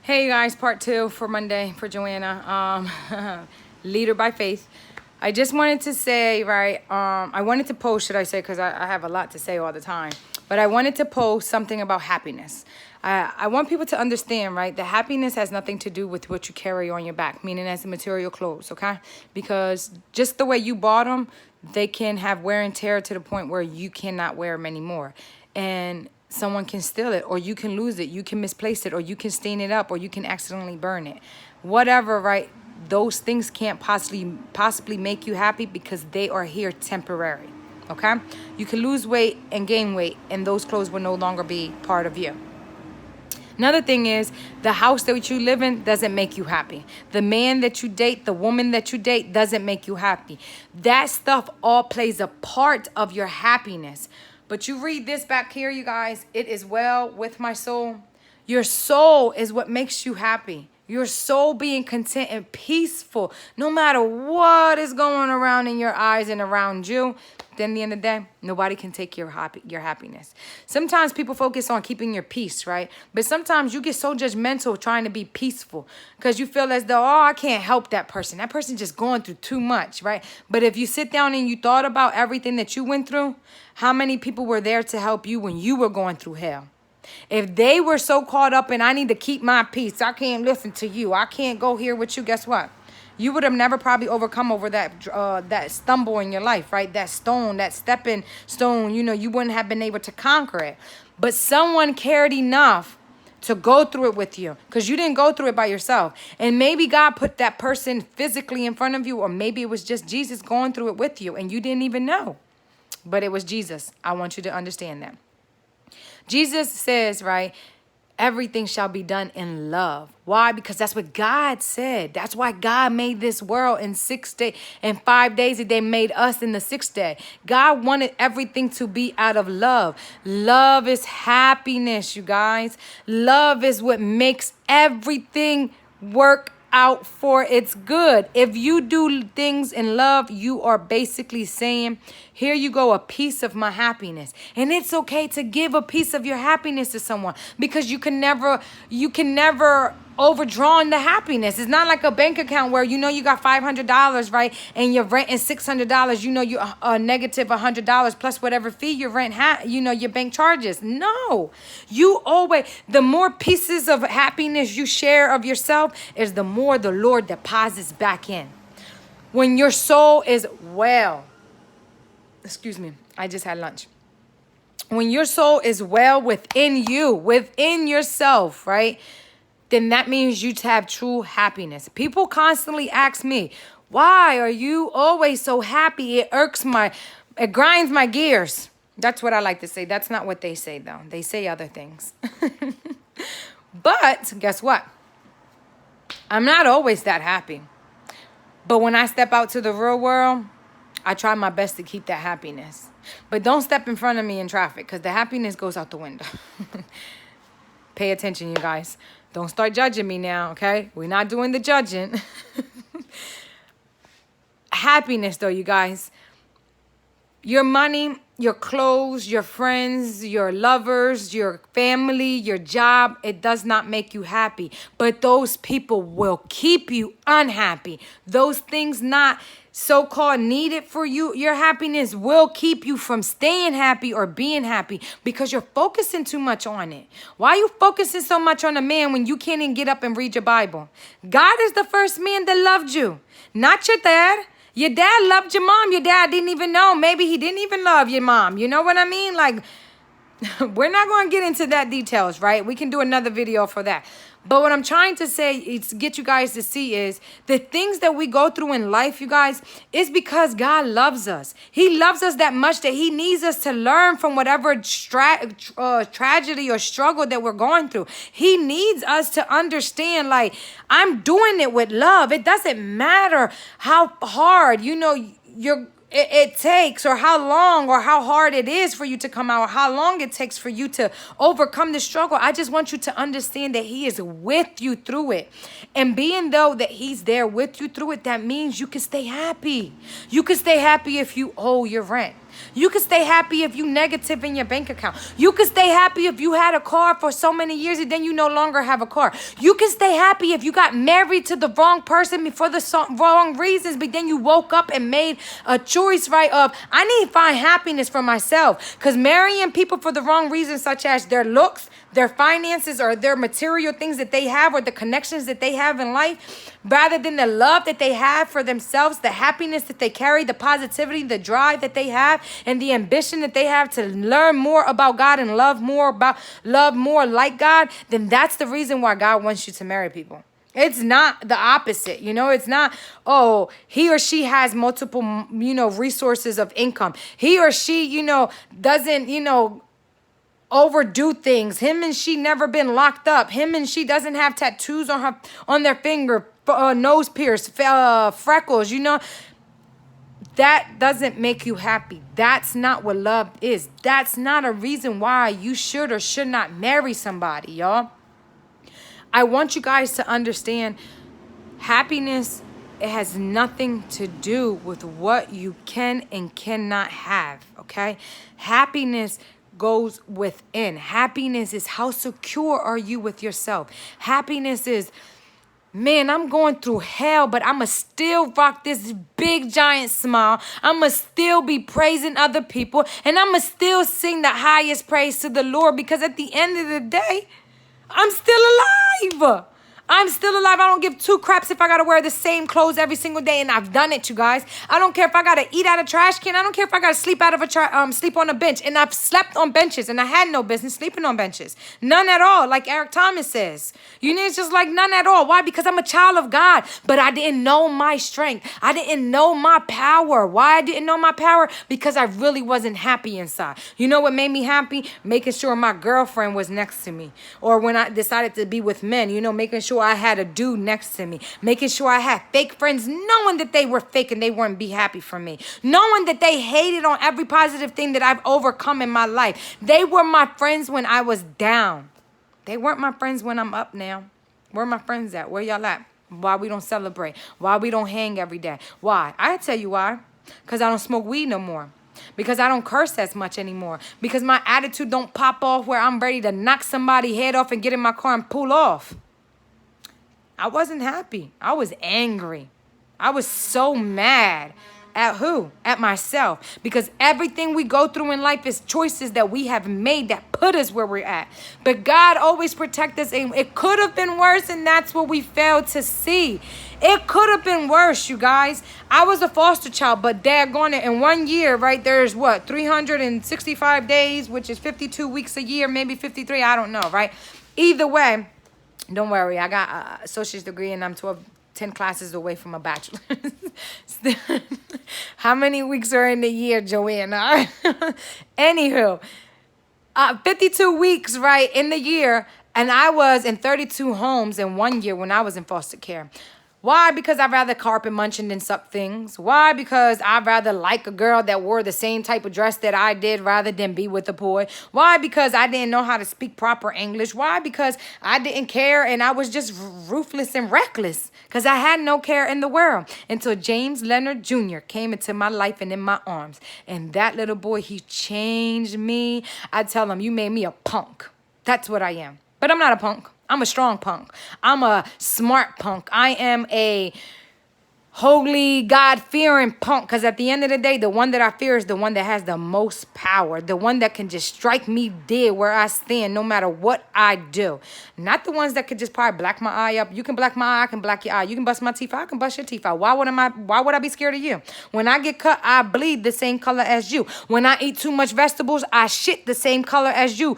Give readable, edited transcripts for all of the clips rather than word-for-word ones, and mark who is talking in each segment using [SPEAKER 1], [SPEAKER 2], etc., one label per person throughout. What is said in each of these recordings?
[SPEAKER 1] Hey guys, part two for Monday for Joanna, leader by faith. I just wanted to say, right, I wanted to post, should I say, because I have a lot to say all the time, but I wanted to post something about happiness. I want people to understand, right, that happiness has nothing to do with what you carry on your back, meaning as the material clothes, okay? Because just the way you bought them, they can have wear and tear to the point where you cannot wear them anymore. And someone can steal it, or you can lose it, you can misplace it, or you can stain it up, or you can accidentally burn it. Whatever, right? Those things can't possibly make you happy because they are here temporary. Okay? You can lose weight and gain weight, and those clothes will no longer be part of you. Another thing is, the house that you live in doesn't make you happy. The man that you date, the woman that you date doesn't make you happy. That stuff all plays a part of your happiness. But you read this back here, you guys. It is well with my soul. Your soul is what makes you happy. Your soul being content and peaceful, no matter what is going around in your eyes and around you. Then at the end of the day, nobody can take your happiness. Sometimes people focus on keeping your peace, right? But sometimes you get so judgmental trying to be peaceful because you feel as though, oh, I can't help that person. That person just going through too much, right? But if you sit down and you thought about everything that you went through, how many people were there to help you when you were going through hell? If they were so caught up in, I need to keep my peace, I can't listen to you, I can't go here with you, guess what? You would have never probably overcome over that stumble in your life, right? That stone, that stepping stone, you wouldn't have been able to conquer it. But someone cared enough to go through it with you because you didn't go through it by yourself. And maybe God put that person physically in front of you, or maybe it was just Jesus going through it with you and you didn't even know. But it was Jesus. I want you to understand that. Jesus says, right, everything shall be done in love. Why? Because that's what God said. That's why God made this world in 6 days. And 5 days they made us in the 6th day. God wanted everything to be out of love. Love is happiness, you guys. Love is what makes everything work out for its good. If you do things in love, you are basically saying, here you go, a piece of my happiness. And it's okay to give a piece of your happiness to someone because you can never overdraw the happiness. It's not like a bank account where you got $500, right? And your rent is $600. You're negative $100 plus whatever fee your rent your bank charges. No, you always, the more pieces of happiness you share of yourself is the more the Lord deposits back in. When your soul is well, excuse me, I just had lunch. When your soul is well within you, within yourself, right? Then that means you have true happiness. People constantly ask me, why are you always so happy? It grinds my gears. That's what I like to say. That's not what they say, though. They say other things. But guess what? I'm not always that happy. But when I step out to the real world, I try my best to keep that happiness. But don't step in front of me in traffic because the happiness goes out the window. Pay attention, you guys. Don't start judging me now, okay? We're not doing the judging. Happiness, though, you guys. Your money, your clothes, your friends, your lovers, your family, your job, it does not make you happy. But those people will keep you unhappy. Those things not so-called needed for you, your happiness will keep you from staying happy or being happy because you're focusing too much on it. Why are you focusing so much on a man when you can't even get up and read your Bible? God is the first man that loved you, not your dad. Your dad loved your mom. Your dad didn't even know. Maybe he didn't even love your mom. You know what I mean? Like, we're not going to get into that details, right? We can do another video for that. But what I'm trying to say is get you guys to see is the things that we go through in life, you guys, is because God loves us. He loves us that much that he needs us to learn from whatever tragedy or struggle that we're going through. He needs us to understand, like, I'm doing it with love. It doesn't matter how hard, it takes, or how long or how hard it is for you to come out, or how long it takes for you to overcome the struggle. I just want you to understand that he is with you through it. And being though that he's there with you through it, that means you can stay happy. You can stay happy if you owe your rent. You can stay happy if you negative in your bank account. You can stay happy if you had a car for so many years and then you no longer have a car. You can stay happy if you got married to the wrong person for the wrong reasons, but then you woke up and made a choice, right, of, I need to find happiness for myself. Because marrying people for the wrong reasons, such as their looks, their finances, or their material things that they have, or the connections that they have in life, rather than the love that they have for themselves, the happiness that they carry, the positivity, the drive that they have, and the ambition that they have to learn more about God and love more like God, then that's the reason why God wants you to marry people. It's not the opposite, It's not, oh, he or she has multiple, resources of income. He or she, doesn't, overdo things. Him and she never been locked up. Him and she doesn't have tattoos on their finger, nose pierce, freckles. That doesn't make you happy. That's not what love is. That's not a reason why you should or should not marry somebody, y'all. I want you guys to understand, happiness, it has nothing to do with what you can and cannot have, okay? Happiness goes within. Happiness is how secure are you with yourself. Happiness is, man, I'm going through hell, but I'ma still rock this big giant smile. I'ma still be praising other people, and I'ma still sing the highest praise to the Lord, because at the end of the day, I'm still alive. I'm still alive. I don't give two craps if I got to wear the same clothes every single day, and I've done it, you guys. I don't care if I got to eat out of a trash can. I don't care if I got to sleep sleep on a bench, and I've slept on benches, and I had no business sleeping on benches. None at all, like Eric Thomas says. It's just like none at all. Why? Because I'm a child of God, but I didn't know my strength. I didn't know my power. Why I didn't know my power? Because I really wasn't happy inside. You know what made me happy? Making sure my girlfriend was next to me, or when I decided to be with men, making sure I had a dude next to me, making sure I had fake friends, knowing that they were fake and they wouldn't be happy for me, knowing that they hated on every positive thing that I've overcome in my life. They were my friends when I was down. They weren't my friends when I'm up now. Where my friends at? Where y'all at? Why we don't celebrate? Why we don't hang every day? Why? I tell you why. Because I don't smoke weed no more. Because I don't curse as much anymore. Because my attitude don't pop off where I'm ready to knock somebody's head off and get in my car and pull off. I wasn't happy. I was angry. I was so mad. At who? At myself. Because everything we go through in life is choices that we have made that put us where we're at. But God always protects us. And it could have been worse, and that's what we failed to see. It could have been worse, you guys. I was a foster child, but daggone it, in 1 year, right, there's 365 days, which is 52 weeks a year, maybe 53, I don't know, right? Either way, don't worry, I got an associate's degree and I'm 10 classes away from a bachelor's. How many weeks are in the year, Joanna? Anywho, 52 weeks, right, in the year, and I was in 32 homes in 1 year when I was in foster care. Why? Because I'd rather carpet munching than suck things. Why? Because I'd rather like a girl that wore the same type of dress that I did rather than be with a boy. Why? Because I didn't know how to speak proper English. Why? Because I didn't care and I was just ruthless and reckless. Because I had no care in the world until James Leonard Jr. came into my life and in my arms. And that little boy, he changed me. I tell him, you made me a punk. That's what I am. But I'm not a punk. I'm a strong punk. I'm a smart punk. I am a holy, God-fearing punk. Because at the end of the day, the one that I fear is the one that has the most power. The one that can just strike me dead where I stand no matter what I do. Not the ones that could just probably black my eye up. You can black my eye, I can black your eye. You can bust my teeth out, I can bust your teeth out. Why would I be scared of you? When I get cut, I bleed the same color as you. When I eat too much vegetables, I shit the same color as you.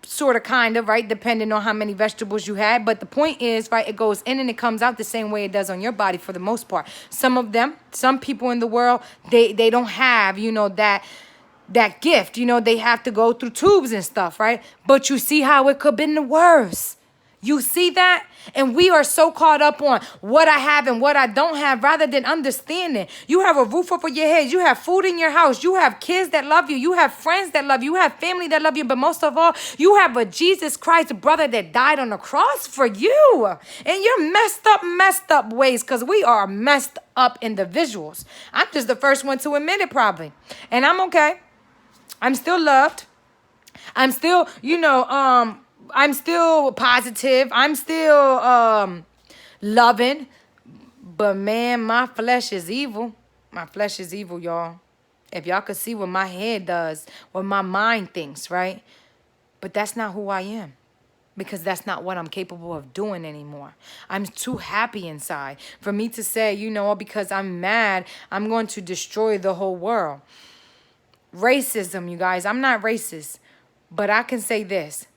[SPEAKER 1] Sort of, kind of, right? Depending on how many vegetables you had. But the point is, right, it goes in and it comes out the same way it does on your body for the most part. Some people in the world, they don't have, that gift. They have to go through tubes and stuff, right? But you see how it could have been the worst. You see that? And we are so caught up on what I have and what I don't have rather than understanding. You have a roof over your head. You have food in your house. You have kids that love you. You have friends that love you. You have family that love you. But most of all, you have a Jesus Christ brother that died on the cross for you. And you're messed up ways, because we are messed up individuals. I'm just the first one to admit it probably. And I'm okay. I'm still loved. I'm still, I'm still positive. I'm still loving. But man, my flesh is evil. My flesh is evil, y'all. If y'all could see what my head does, what my mind thinks, right? But that's not who I am. Because that's not what I'm capable of doing anymore. I'm too happy inside for me to say, because I'm mad, I'm going to destroy the whole world. Racism, you guys. I'm not racist. But I can say this.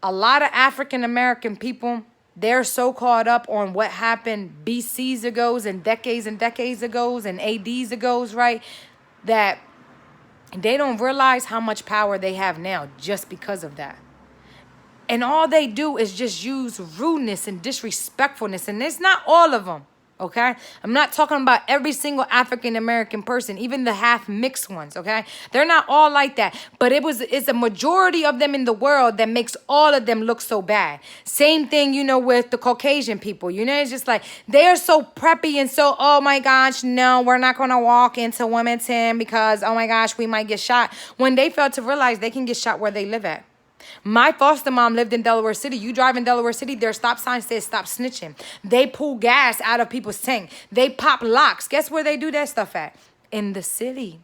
[SPEAKER 1] A lot of African American people, they're so caught up on what happened BCs ago and decades ago and ADs ago, right? That they don't realize how much power they have now just because of that. And all they do is just use rudeness and disrespectfulness. And it's not all of them. Okay, I'm not talking about every single African American person, even the half mixed ones. Okay, they're not all like that, but it's a majority of them in the world that makes all of them look so bad. Same thing, with the Caucasian people. It's just like they're so preppy and so, oh my gosh, no, we're not gonna walk into Wilmington because, oh my gosh, we might get shot. When they fail to realize they can get shot where they live at. My foster mom lived in Delaware City. You drive in Delaware City, their stop sign says stop snitching. They pull gas out of people's tank. They pop locks. Guess where they do that stuff at? In the city.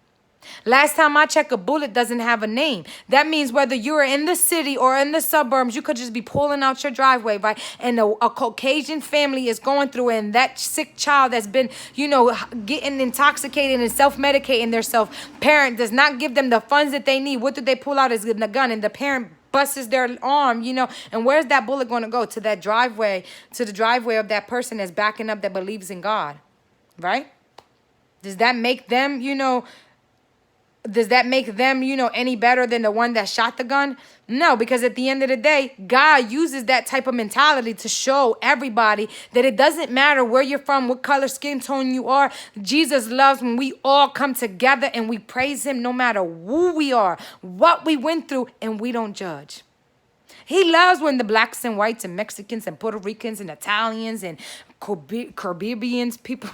[SPEAKER 1] Last time I checked, a bullet doesn't have a name. That means whether you're in the city or in the suburbs, you could just be pulling out your driveway, right? And a Caucasian family is going through it, and that sick child that's been, getting intoxicated and self-medicating themselves, parent does not give them the funds that they need. What do they pull out is the gun, and the parent busts their arm, and where's that bullet going to go? To that driveway, to the driveway of that person that's backing up that believes in God, right? Does that make them, any better than the one that shot the gun? No, because at the end of the day, God uses that type of mentality to show everybody that it doesn't matter where you're from, what color skin tone you are. Jesus loves when we all come together and we praise him no matter who we are, what we went through, and we don't judge. He loves when the blacks and whites and Mexicans and Puerto Ricans and Italians and Caribbeans people...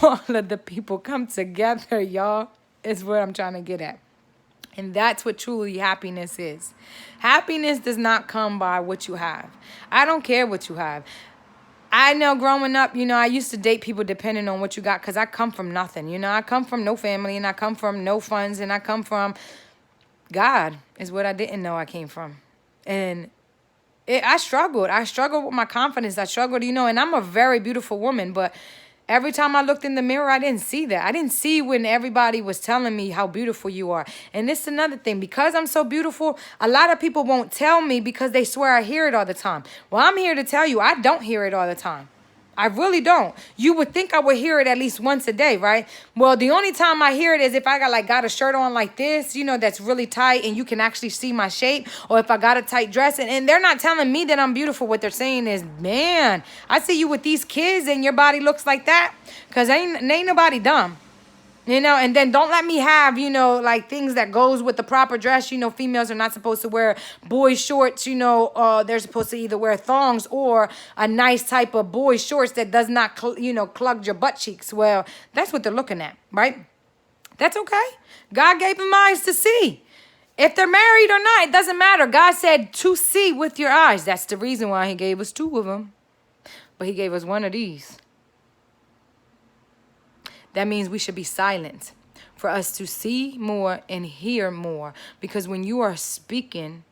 [SPEAKER 1] all of the people come together, y'all, is what I'm trying to get at. And that's what truly happiness is. Happiness does not come by what you have. I don't care what you have. I know growing up, I used to date people depending on what you got, because I come from nothing. I come from no family, and I come from no funds, and I come from God is what I didn't know I came from. And I struggled. I struggled with my confidence. I struggled, and I'm a very beautiful woman, but every time I looked in the mirror, I didn't see that. I didn't see when everybody was telling me how beautiful you are. And this is another thing. Because I'm so beautiful, a lot of people won't tell me because they swear I hear it all the time. Well, I'm here to tell you, I don't hear it all the time. I really don't. You would think I would hear it at least once a day, right? Well, the only time I hear it is if I got a shirt on like this, that's really tight and you can actually see my shape, or if I got a tight dress. And they're not telling me that I'm beautiful. What they're saying is, man, I see you with these kids and your body looks like that, because ain't nobody dumb. And then don't let me have, like things that goes with the proper dress. Females are not supposed to wear boy shorts, they're supposed to either wear thongs or a nice type of boy shorts that does not, clog your butt cheeks. Well, that's what they're looking at, right? That's okay. God gave them eyes to see. If they're married or not, it doesn't matter. God said to see with your eyes. That's the reason why he gave us 2 of them. But he gave us 1 of these. That means we should be silent for us to see more and hear more. Because when you are speaking,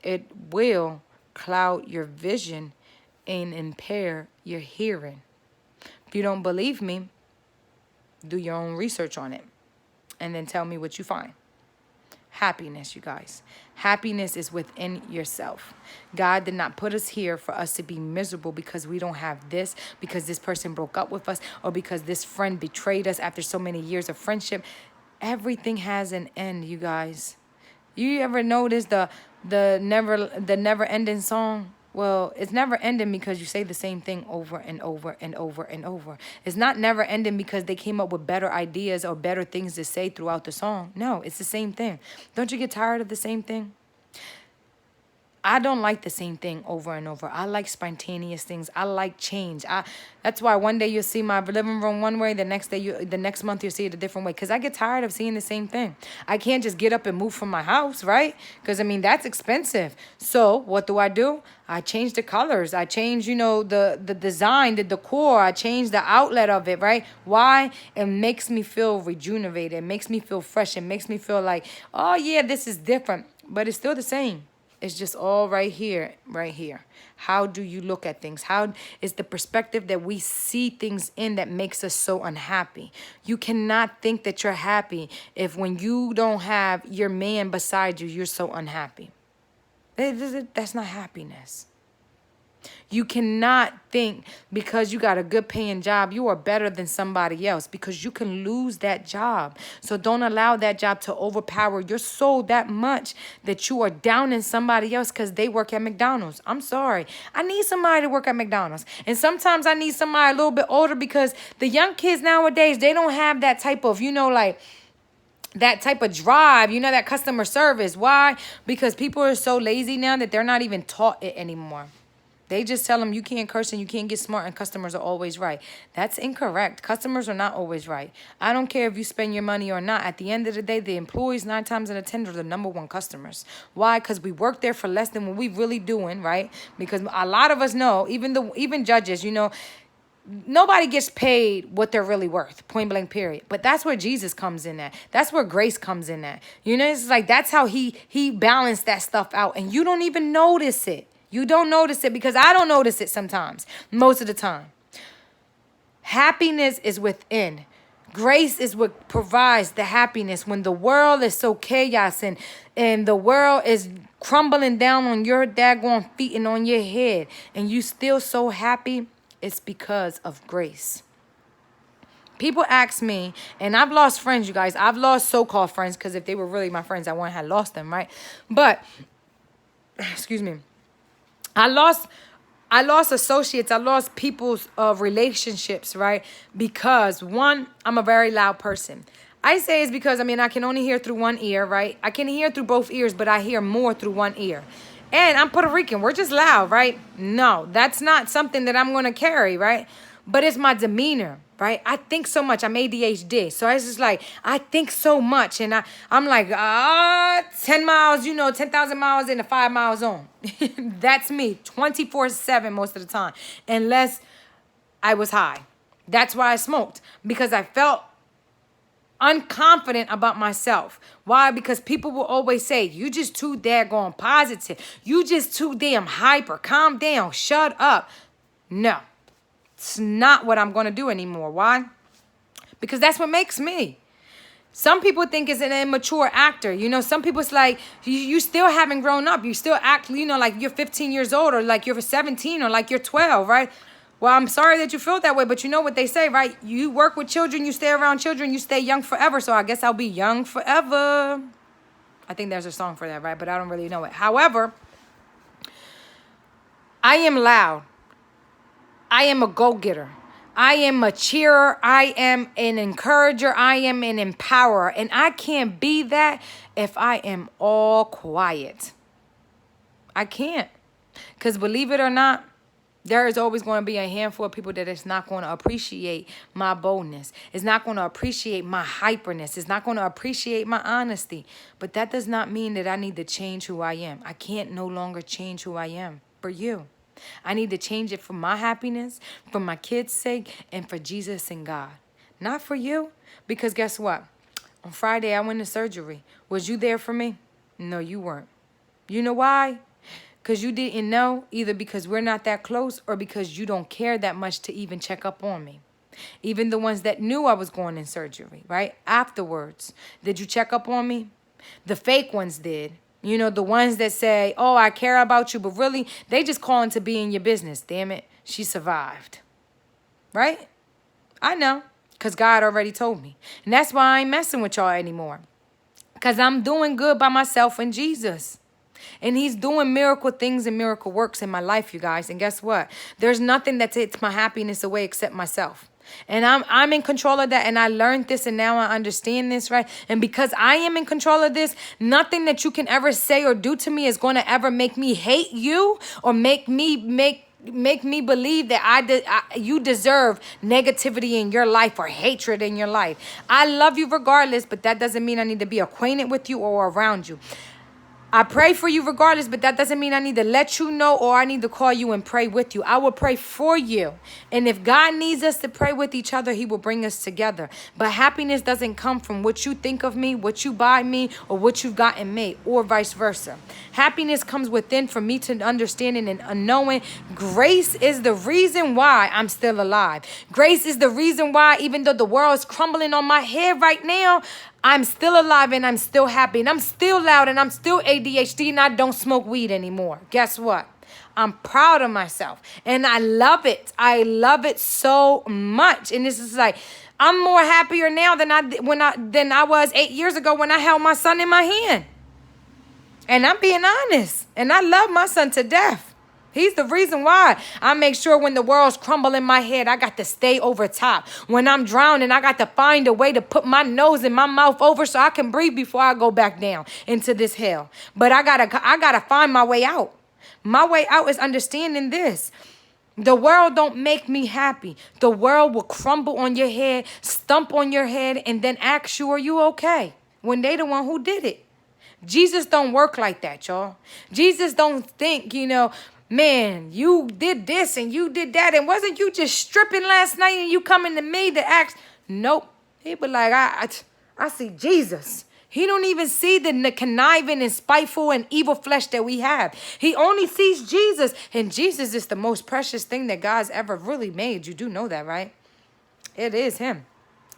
[SPEAKER 1] it will cloud your vision and impair your hearing. If you don't believe me, do your own research on it and then tell me what you find. Happiness, you guys. Happiness is within yourself. God did not put us here for us to be miserable because we don't have this, because this person broke up with us, or because this friend betrayed us after so many years of friendship. Everything has an end, you guys. You ever notice the never ending song? Well, it's never ending because you say the same thing over and over and over and over. It's not never ending because they came up with better ideas or better things to say throughout the song. No, it's the same thing. Don't you get tired of the same thing? I don't like the same thing over and over. I like spontaneous things. I like change. That's why one day you'll see my living room one way, the next month you'll see it a different way. Because I get tired of seeing the same thing. I can't just get up and move from my house, right? Because I mean that's expensive. So what do? I change the colors. I change, the design, the decor. I change the outlet of it, right? Why? It makes me feel rejuvenated. It makes me feel fresh. It makes me feel like, oh yeah, this is different. But it's still the same. It's just all right here, right here. How do you look at things? How is the perspective that we see things in that makes us so unhappy? You cannot think that you're happy if when you don't have your man beside you, you're so unhappy. That's not happiness. You cannot think because you got a good paying job, you are better than somebody else because you can lose that job. So don't allow that job to overpower your soul that much that you are down in somebody else because they work at McDonald's. I'm sorry. I need somebody to work at McDonald's. And sometimes I need somebody a little bit older because the young kids nowadays, they don't have that type of, that type of drive, that customer service. Why? Because people are so lazy now that they're not even taught it anymore. They just tell them you can't curse and you can't get smart and customers are always right. That's incorrect. Customers are not always right. I don't care if you spend your money or not. At the end of the day, the employees 9 times out of 10 are the number one customers. Why? Because we work there for less than what we really doing, right? Because a lot of us know, even judges, nobody gets paid what they're really worth, point blank period. But that's where Jesus comes in at. That's where grace comes in at. It's like that's how he balanced that stuff out and you don't even notice it. You don't notice it because I don't notice it sometimes, most of the time. Happiness is within. Grace is what provides the happiness when the world is so chaos and the world is crumbling down on your daggone feet and on your head and you still so happy. It's because of grace. People ask me, and I've lost friends, you guys. I've lost so-called friends because if they were really my friends, I wouldn't have lost them, right? But, excuse me. I lost associates. I lost people's relationships, right? Because one, I'm a very loud person. I say it's because, I can only hear through one ear, right? I can hear through both ears, but I hear more through one ear. And I'm Puerto Rican. We're just loud, right? No, that's not something that I'm going to carry, right? But it's my demeanor, right? I think so much. I'm ADHD. So it's just like, I think so much. And I'm like, 10 miles, 10,000 miles in a 5 mile zone. That's me 24/7 most of the time. Unless I was high. That's why I smoked. Because I felt unconfident about myself. Why? Because people will always say, you just too daggone positive. You just too damn hyper. Calm down. Shut up. No. It's not what I'm going to do anymore. Why? Because that's what makes me. Some people think it's an immature actor. Some people it's like, you still haven't grown up. You still act, like you're 15 years old or like you're 17 or like you're 12, right? Well, I'm sorry that you feel that way, but you know what they say, right? You work with children, you stay around children, you stay young forever. So I guess I'll be young forever. I think there's a song for that, right? But I don't really know it. However, I am loud. I am a go-getter. I am a cheerer. I am an encourager. I am an empowerer. And I can't be that if I am all quiet. I can't. Because believe it or not, there is always going to be a handful of people that is not going to appreciate my boldness. It's not going to appreciate my hyperness. It's not going to appreciate my honesty. But that does not mean that I need to change who I am. I can't no longer change who I am for you. I need to change it for my happiness, for my kids' sake, and for Jesus and God. Not for you. Because guess what? On Friday, I went to surgery. Was you there for me? No, you weren't. You know why? Because you didn't know, either because we're not that close or because you don't care that much to even check up on me. Even the ones that knew I was going in surgery, right? Afterwards, did you check up on me? The fake ones did. The ones that say, oh, I care about you, but really, they just calling to be in your business. Damn it, she survived. Right? I know, because God already told me. And that's why I ain't messing with y'all anymore. Because I'm doing good by myself and Jesus. And he's doing miracle things and miracle works in my life, you guys. And guess what? There's nothing that takes my happiness away except myself. And I'm in control of that. And I learned this and now I understand this, right? And because I am in control of this, nothing that you can ever say or do to me is going to ever make me hate you or make me believe that you deserve negativity in your life or hatred in your life. I love you regardless, but that doesn't mean I need to be acquainted with you or around you. I pray for you regardless, but that doesn't mean I need to let you know or I need to call you and pray with you. I will pray for you. And if God needs us to pray with each other, he will bring us together. But happiness doesn't come from what you think of me, what you buy me, or what you've gotten me, or vice versa. Happiness comes within for me to understanding and knowing grace is the reason why I'm still alive. Grace is the reason why, even though the world is crumbling on my head right now, I'm still alive and I'm still happy and I'm still loud and I'm still ADHD and I don't smoke weed anymore. Guess what? I'm proud of myself and I love it. I love it so much. And this is like, I'm more happier now than I was 8 years ago when I held my son in my hand. And I'm being honest. And I love my son to death. He's the reason why I make sure when the world's crumbling my head, I got to stay over top. When I'm drowning, I got to find a way to put my nose and my mouth over so I can breathe before I go back down into this hell. But I gotta find my way out. My way out is understanding this. The world don't make me happy. The world will crumble on your head, stump on your head, and then ask you, are you okay? When they the one who did it. Jesus don't work like that, y'all. Jesus don't think, man, you did this and you did that. And wasn't you just stripping last night and you coming to me to ask? Nope. He be like, I see Jesus. He don't even see the conniving and spiteful and evil flesh that we have. He only sees Jesus. And Jesus is the most precious thing that God's ever really made. You do know that, right? It is him.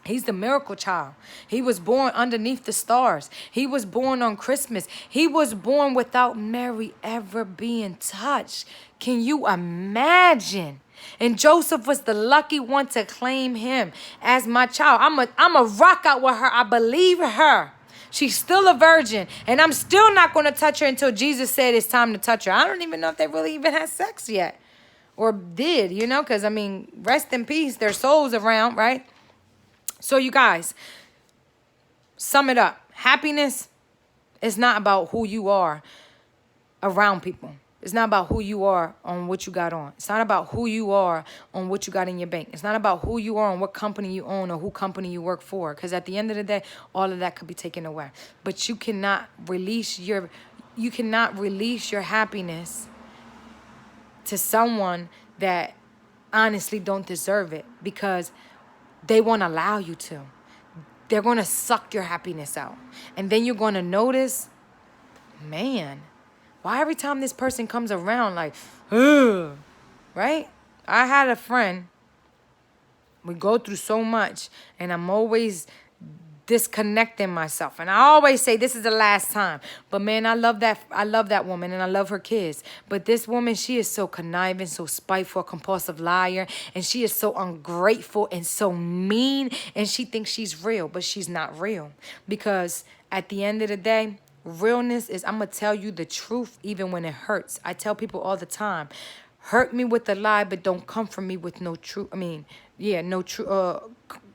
[SPEAKER 1] He's the miracle child. He was born underneath the stars. He was born on Christmas. He was born without Mary ever being touched. Can you imagine? And Joseph was the lucky one to claim him as my child. I'm a rock out with her. I believe her. She's still a virgin. And I'm still not going to touch her until Jesus said it's time to touch her. I don't even know if they really even had sex yet. Or did, because, rest in peace. Their souls around, right? So you guys, sum it up. Happiness is not about who you are around people. It's not about who you are on what you got on. It's not about who you are on what you got in your bank. It's not about who you are on what company you own or who company you work for. Because at the end of the day, all of that could be taken away. But you cannot release your happiness to someone that honestly don't deserve it, because they won't allow you to. They're going to suck your happiness out. And then you're going to notice, man, why every time this person comes around, like, ugh, right? I had a friend. We go through so much, and I'm always disconnecting myself. And I always say this is the last time. But man, I love that woman and I love her kids. But this woman, she is so conniving, so spiteful, compulsive liar. And she is so ungrateful and so mean. And she thinks she's real, but she's not real. Because at the end of the day, realness is, I'm going to tell you the truth even when it hurts. I tell people all the time, hurt me with a lie, but don't comfort me with no truth.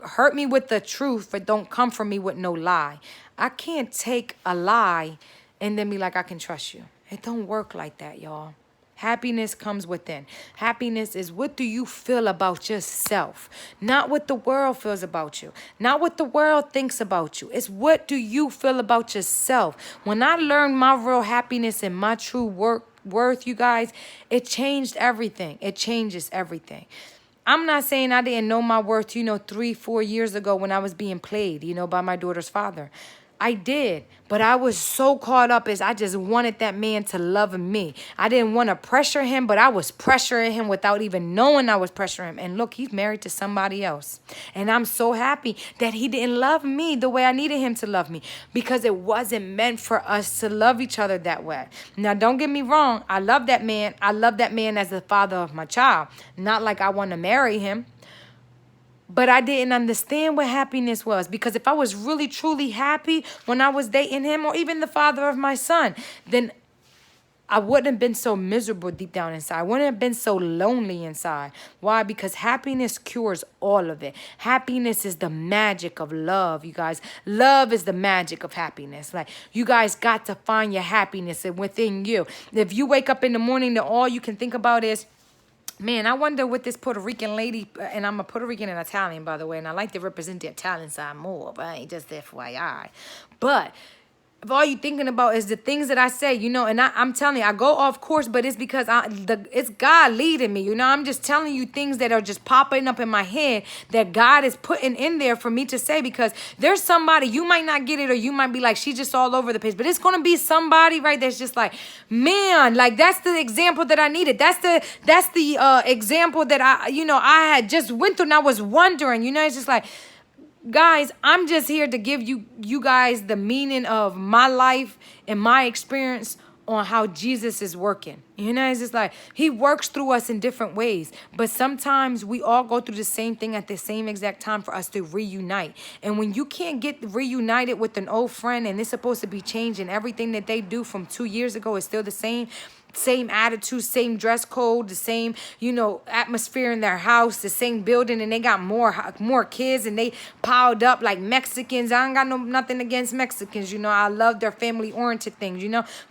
[SPEAKER 1] Hurt me with the truth, but don't comfort me with no lie. I can't take a lie and then be like, I can trust you. It don't work like that, y'all. Happiness comes within. Happiness is, what do you feel about yourself? Not what the world feels about you. Not what the world thinks about you. It's what do you feel about yourself? When I learned my real happiness and my true worth, you guys, it changed everything. It changes everything. I'm not saying I didn't know my worth, 3-4 years ago when I was being played, by my daughter's father. I did, but I was so caught up as I just wanted that man to love me. I didn't want to pressure him, but I was pressuring him without even knowing I was pressuring him. And look, he's married to somebody else. And I'm so happy that he didn't love me the way I needed him to love me, because it wasn't meant for us to love each other that way. Now, don't get me wrong. I love that man. I love that man as the father of my child. Not like I want to marry him. But I didn't understand what happiness was, because if I was really, truly happy when I was dating him, or even the father of my son, then I wouldn't have been so miserable deep down inside. I wouldn't have been so lonely inside. Why? Because happiness cures all of it. Happiness is the magic of love, you guys. Love is the magic of happiness. Like, you guys got to find your happiness within you. If you wake up in the morning, then all you can think about is, man, I wonder what this Puerto Rican lady, and I'm a Puerto Rican and Italian, by the way, and I like to represent the Italian side more, but I ain't just FYI. But if all you thinking about is the things that I say, you know, and I'm telling you, I go off course, but it's because it's God leading me, you know. I'm just telling you things that are just popping up in my head that God is putting in there for me to say, because there's somebody, you might not get it, or you might be like, she's just all over the place, but it's going to be somebody, right, that's just like, man, like, that's the example that I needed. That's the example that I had just went through, and I was wondering, you know, it's just like, guys, I'm just here to give you guys the meaning of my life and my experience on how Jesus is working. You know, it's just like, he works through us in different ways. But sometimes we all go through the same thing at the same exact time for us to reunite. And when you can't get reunited with an old friend, and it's supposed to be changing, everything that they do from 2 years ago is still the same attitude, same dress code, the same, atmosphere in their house, the same building, and they got more kids, and they piled up like Mexicans. I ain't got nothing against Mexicans, I love their family-oriented things,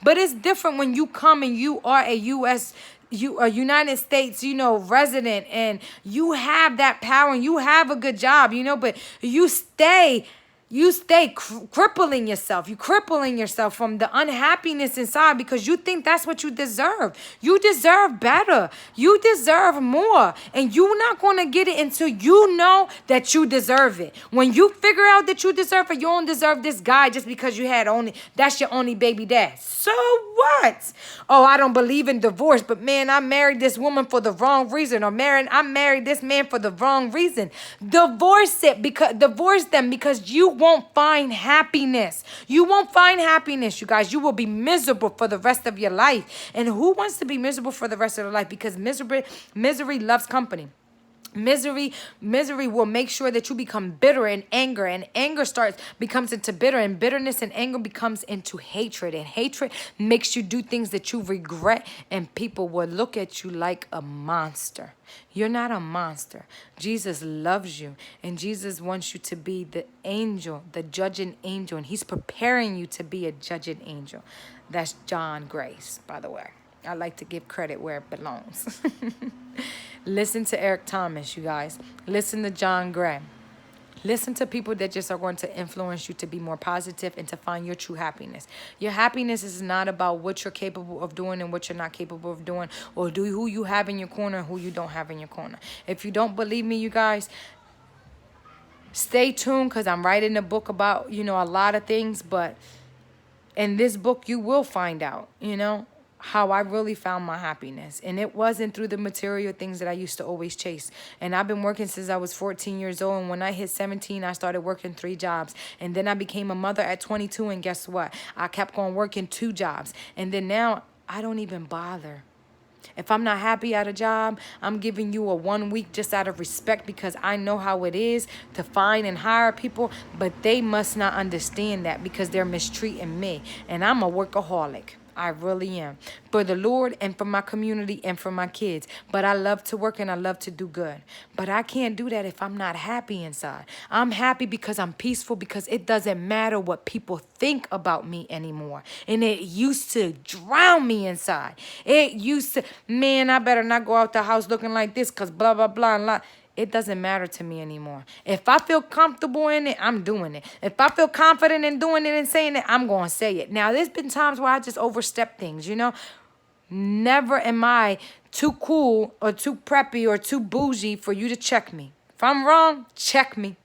[SPEAKER 1] But it's different when you come and you are a United States, resident, and you have that power and you have a good job, but you stay crippling yourself. You crippling yourself from the unhappiness inside, because you think that's what you deserve. You deserve better. You deserve more. And you're not going to get it until you know that you deserve it. When you figure out that you deserve it, you don't deserve this guy just because that's your only baby dad. So what? Oh, I don't believe in divorce, but man, I married this woman for the wrong reason. Or I married this man for the wrong reason. Divorce them, because you won't find happiness. You won't find happiness, you guys. You will be miserable for the rest of your life. And who wants to be miserable for the rest of their life? Because misery loves company. Misery will make sure that you become bitter, and anger becomes into bitter, and bitterness and anger becomes into hatred, and hatred makes you do things that you regret, and people will look at you like a monster. You're not a monster. Jesus loves you, and Jesus wants you to be the angel, the judging angel, and he's preparing you to be a judging angel. That's John Grace, by the way. I like to give credit where it belongs. Listen to Eric Thomas, you guys. Listen to John Gray. Listen to people that just are going to influence you to be more positive and to find your true happiness. Your happiness is not about what you're capable of doing and what you're not capable of doing, or who you have in your corner and who you don't have in your corner. If you don't believe me, you guys, stay tuned, because I'm writing a book about, a lot of things. But in this book, you will find out, how I really found my happiness. And it wasn't through the material things that I used to always chase. And I've been working since I was 14 years old. And when I hit 17, I started working 3 jobs. And then I became a mother at 22. And guess what? I kept on working 2 jobs. And then now I don't even bother. If I'm not happy at a job, I'm giving you a 1 week just out of respect, because I know how it is to find and hire people. But they must not understand that, because they're mistreating me. And I'm a workaholic. I really am. For the Lord and for my community and for my kids. But I love to work and I love to do good. But I can't do that if I'm not happy inside. I'm happy because I'm peaceful, because it doesn't matter what people think about me anymore. And it used to drown me inside. It used to, man, I better not go out the house looking like this, because blah, blah, blah, and blah. It doesn't matter to me anymore. If I feel comfortable in it, I'm doing it. If I feel confident in doing it and saying it, I'm going to say it. Now, there's been times where I just overstep things, Never am I too cool or too preppy or too bougie for you to check me. If I'm wrong, check me.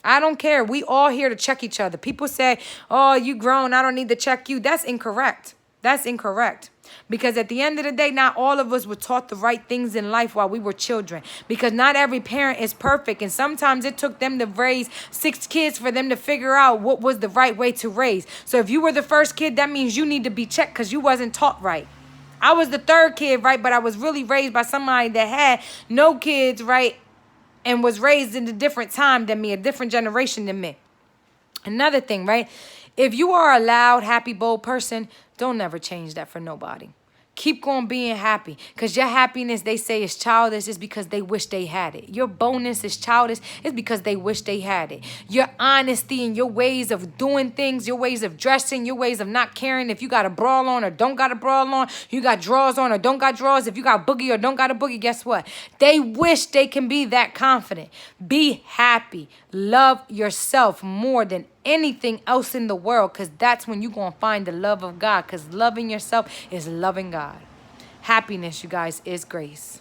[SPEAKER 1] I don't care. We all here to check each other. People say, oh, you grown, I don't need to check you. That's incorrect. That's incorrect. Because at the end of the day, not all of us were taught the right things in life while we were children. Because not every parent is perfect. And sometimes it took them to raise 6 kids for them to figure out what was the right way to raise. So if you were the first kid, that means you need to be checked, because you wasn't taught right. I was the 3rd kid, right? But I was really raised by somebody that had no kids, right? and was raised in a different time than me, a different generation than me. Another thing, right? If you are a loud, happy, bold person, don't ever change that for nobody. Keep going being happy, because your happiness, they say, is childish. Is because they wish they had it. Your boldness is childish. It's because they wish they had it. Your honesty and your ways of doing things, your ways of dressing, your ways of not caring if you got a bra on or don't got a bra on, you got drawers on or don't got drawers, if you got boogie or don't got a boogie, guess what? They wish they can be that confident. Be happy. Love yourself more than anything else in the world, because that's when you're going to find the love of God, because loving yourself is loving God. Happiness, you guys, is grace.